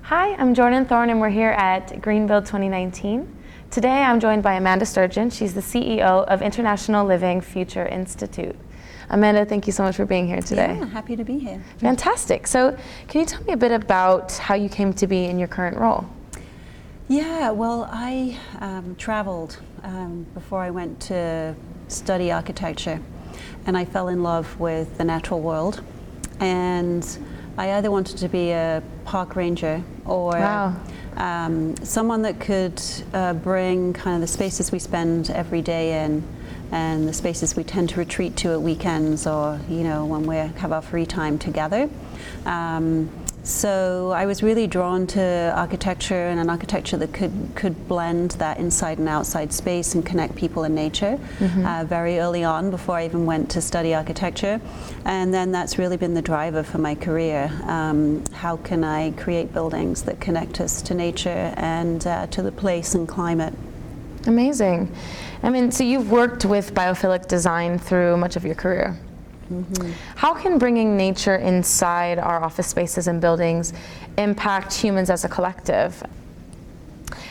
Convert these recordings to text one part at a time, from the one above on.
Hi, I'm Jordan Thorne and we're here at Greenbuild 2019. Today I'm joined by Amanda Sturgeon. She's the CEO of International Living Future Institute. Amanda, thank you so much for being here today. Yeah, happy to be here. Fantastic. So can you tell me a bit about how you came to be in your current role? Yeah, well, I traveled before I went to study architecture, and I fell in love with the natural world. And I either wanted to be a park ranger or someone that could bring kind of the spaces we spend every day in and the spaces we tend to retreat to at weekends or, you know, when we have our free time together. So I was really drawn to architecture and an architecture that could blend that inside and outside space and connect people and nature very early on before I even went to study architecture. And then that's really been the driver for my career. How can I create buildings that connect us to nature and to the place and climate? Amazing. I mean, so you've worked with biophilic design through much of your career. How can bringing nature inside our office spaces and buildings impact humans as a collective?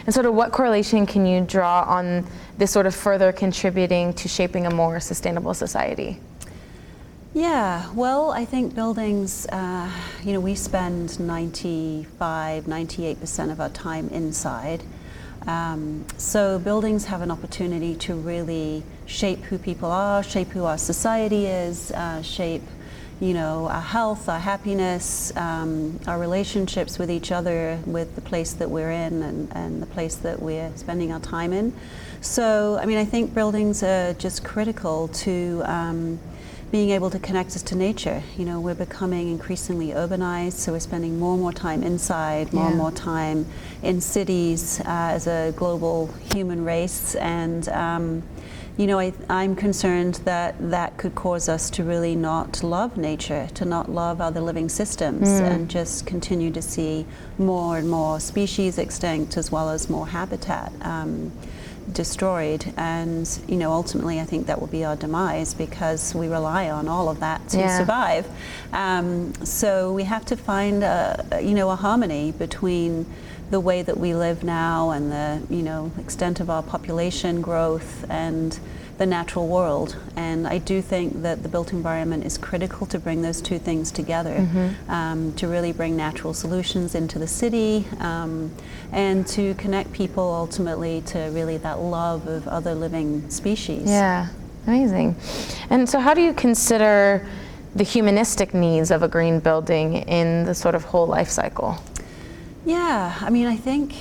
And sort of what correlation can you draw on this sort of further contributing to shaping a more sustainable society? Yeah, well, I think buildings, you know, we spend 98% of our time inside. So buildings have an opportunity to really shape who people are, shape who our society is, shape, you know, our health, our happiness, our relationships with each other, with the place that we're in and the place that we're spending our time in. So, I mean, I think buildings are just critical to being able to connect us to nature. You know, we're becoming increasingly urbanized, so we're spending more and more time inside, more and more time in cities as a global human race. And, you know, I'm concerned that that could cause us to really not love nature, to not love other living systems, and just continue to see more and more species extinct as well as more habitat destroyed. And, you know, ultimately I think that will be our demise because we rely on all of that to survive. So we have to find you know, a harmony between the way that we live now and the, you know, extent of our population growth and the natural world. And I do think that the built environment is critical to bring those two things together, to really bring natural solutions into the city, and to connect people ultimately to really that love of other living species. Yeah, amazing. And so how do you consider the humanistic needs of a green building in the sort of whole life cycle? Yeah, I mean, I think,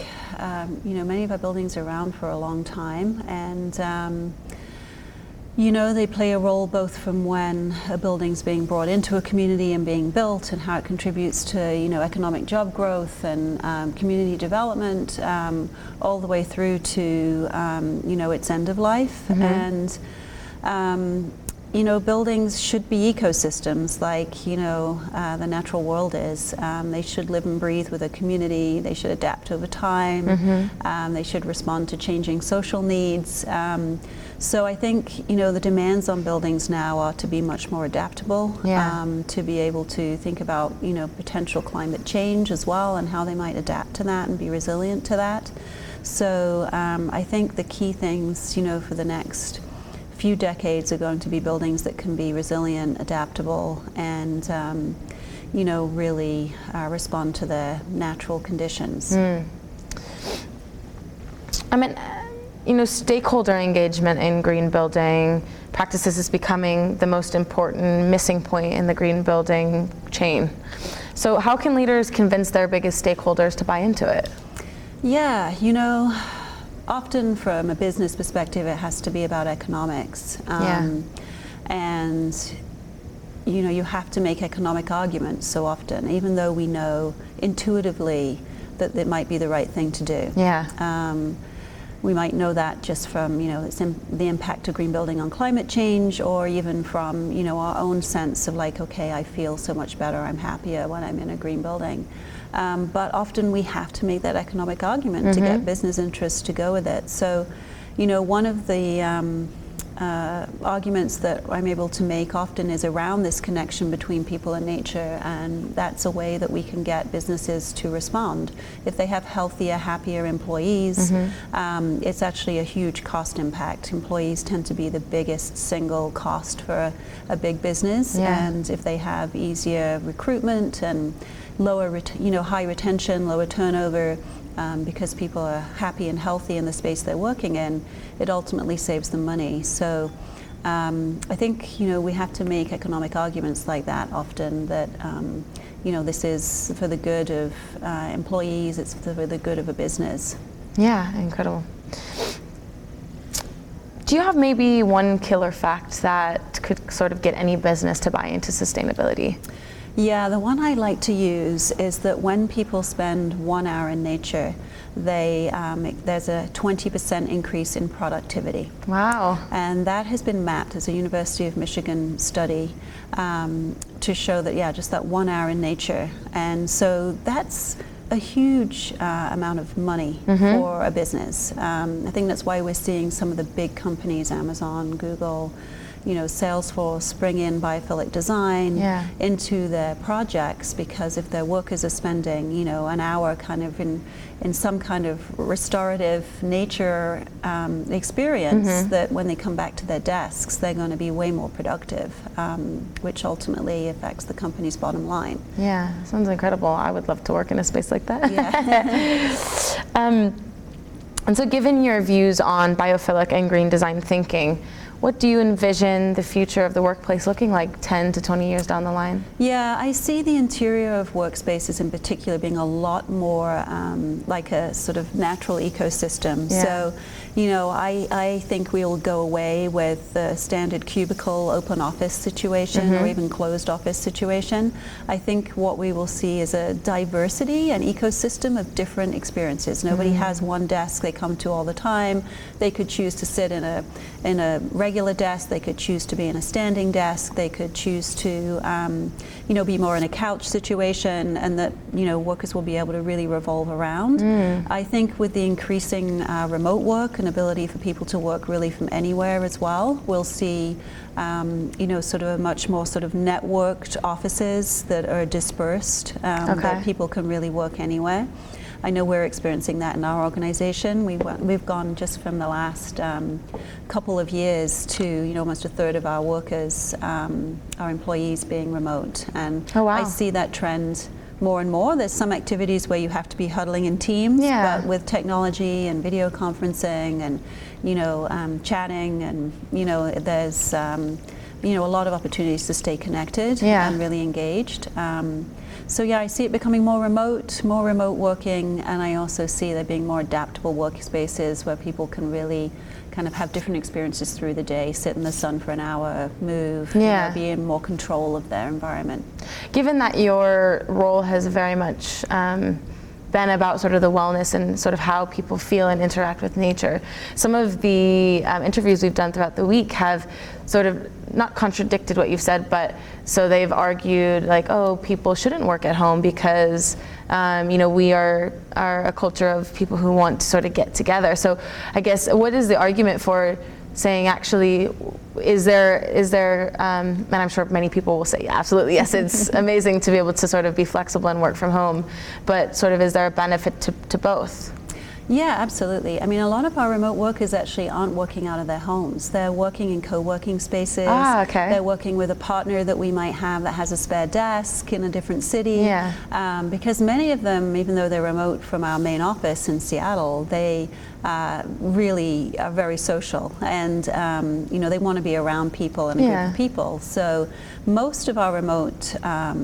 you know, many of our buildings are around for a long time, and you know, they play a role both from when a building's being brought into a community and being built and how it contributes to, you know, economic job growth and community development, all the way through to, you know, its end of life. And, you know, buildings should be ecosystems like, you know, the natural world is. They should live and breathe with a community. They should adapt over time. They should respond to changing social needs. So I think, you know, the demands on buildings now are to be much more adaptable, to be able to think about, you know, potential climate change as well and how they might adapt to that and be resilient to that. So I think the key things, you know, for the next few decades are going to be buildings that can be resilient, adaptable, and you know, really respond to the natural conditions. I mean, you know, stakeholder engagement in green building practices is becoming the most important missing point in the green building chain. So how can leaders convince their biggest stakeholders to buy into it? Yeah, you know, often from a business perspective, it has to be about economics. And, you know, you have to make economic arguments so often, even though we know intuitively that it might be the right thing to do. We might know that just from, you know, the impact of green building on climate change, or even from, you know, our own sense of like, okay, I feel so much better, I'm happier when I'm in a green building. But often we have to make that economic argument to get business interests to go with it. So, you know, one of the arguments that I'm able to make often is around this connection between people and nature, and that's a way that we can get businesses to respond. If they have healthier, happier employees, it's actually a huge cost impact. Employees tend to be the biggest single cost for a big business, and if they have easier recruitment and lower, high retention, lower turnover, because people are happy and healthy in the space they're working in, it ultimately saves them money. So I think we have to make economic arguments like that often, that this is for the good of employees, it's for the good of a business. Yeah, incredible. Do you have maybe one killer fact that could sort of get any business to buy into sustainability? Yeah, the one I like to use is that when people spend 1 hour in nature, there's a 20% increase in productivity. Wow. And that has been mapped as a University of Michigan study to show that, just that 1 hour in nature. And so that's a huge amount of money for a business. I think that's why we're seeing some of the big companies, Amazon, Google, Salesforce, bring in biophilic design into their projects, because if their workers are spending, an hour kind of in some kind of restorative nature experience, that when they come back to their desks, they're going to be way more productive, which ultimately affects the company's bottom line. Yeah, sounds incredible. I would love to work in a space like that. Yeah. And so given your views on biophilic and green design thinking, what do you envision the future of the workplace looking like 10 to 20 years down the line? Yeah, I see the interior of workspaces in particular being a lot more like a sort of natural ecosystem. So, I think we will go away with the standard cubicle open office situation or even closed office situation. I think what we will see is a diversity and ecosystem of different experiences. Nobody has one desk they come to all the time. They could choose to sit in a regular desk, they could choose to be in a standing desk, they could choose to be more in a couch situation, and that workers will be able to really revolve around. I think with the increasing remote work and ability for people to work really from anywhere as well, we'll see sort of a much more sort of networked offices that are dispersed, that people can really work anywhere. I know we're experiencing that in our organization. We've gone just from the last couple of years to almost a third of our workers, our employees, being remote, and I see that trend more and more. There's some activities where you have to be huddling in teams, but with technology and video conferencing and chatting, and there's a lot of opportunities to stay connected and really engaged. So I see it becoming more remote working, and I also see there being more adaptable workspaces where people can really kind of have different experiences through the day, sit in the sun for an hour, move, be in more control of their environment. Given that your role has very much been about sort of the wellness and sort of how people feel and interact with nature, some of the interviews we've done throughout the week have sort of not contradicted what you've said, but so they've argued like, people shouldn't work at home because we are a culture of people who want to sort of get together. So I guess, what is the argument for saying, actually, is there and I'm sure many people will say, absolutely, yes, it's amazing to be able to sort of be flexible and work from home, but sort of, is there a benefit to both? Yeah, absolutely. I mean, a lot of our remote workers actually aren't working out of their homes. They're working in co-working spaces. They're working with a partner that we might have that has a spare desk in a different city. Because many of them, even though they're remote from our main office in Seattle, they really are very social, and they want to be around people and a group of people. So most of our remote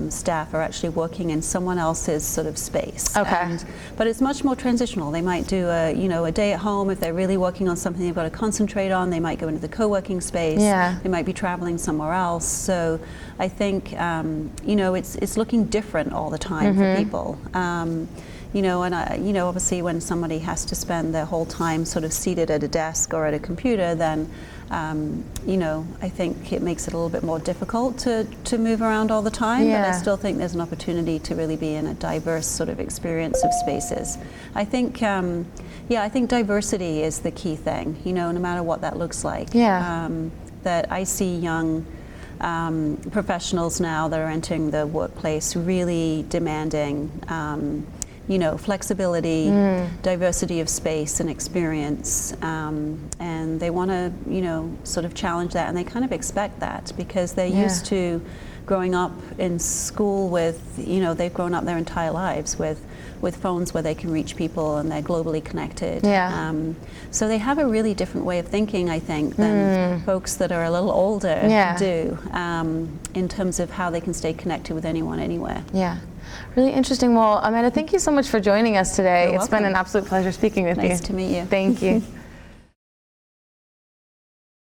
staff are actually working in someone else's sort of space. But it's much more transitional. They might do a day at home. If they're really working on something they've got to concentrate on, they might go into the co-working space. They might be traveling somewhere else. So I think it's looking different all the time for people. Obviously when somebody has to spend their whole time sort of seated at a desk or at a computer, then you know, I think it makes it a little bit more difficult to move around all the time, but I still think there's an opportunity to really be in a diverse sort of experience of spaces. I think, yeah, I think diversity is the key thing, you know, no matter what that looks like. That I see young professionals now that are entering the workplace really demanding you know, flexibility, diversity of space and experience, and they want to, you know, sort of challenge that, and they kind of expect that because they're used to growing up in school with, you know, they've grown up their entire lives with phones where they can reach people and they're globally connected. So they have a really different way of thinking, I think, than folks that are a little older do, in terms of how they can stay connected with anyone, anywhere. Really interesting. Well, Amanda, thank you so much for joining us today. You're It's been welcome. an absolute pleasure speaking with you. Nice to meet you. Thank you.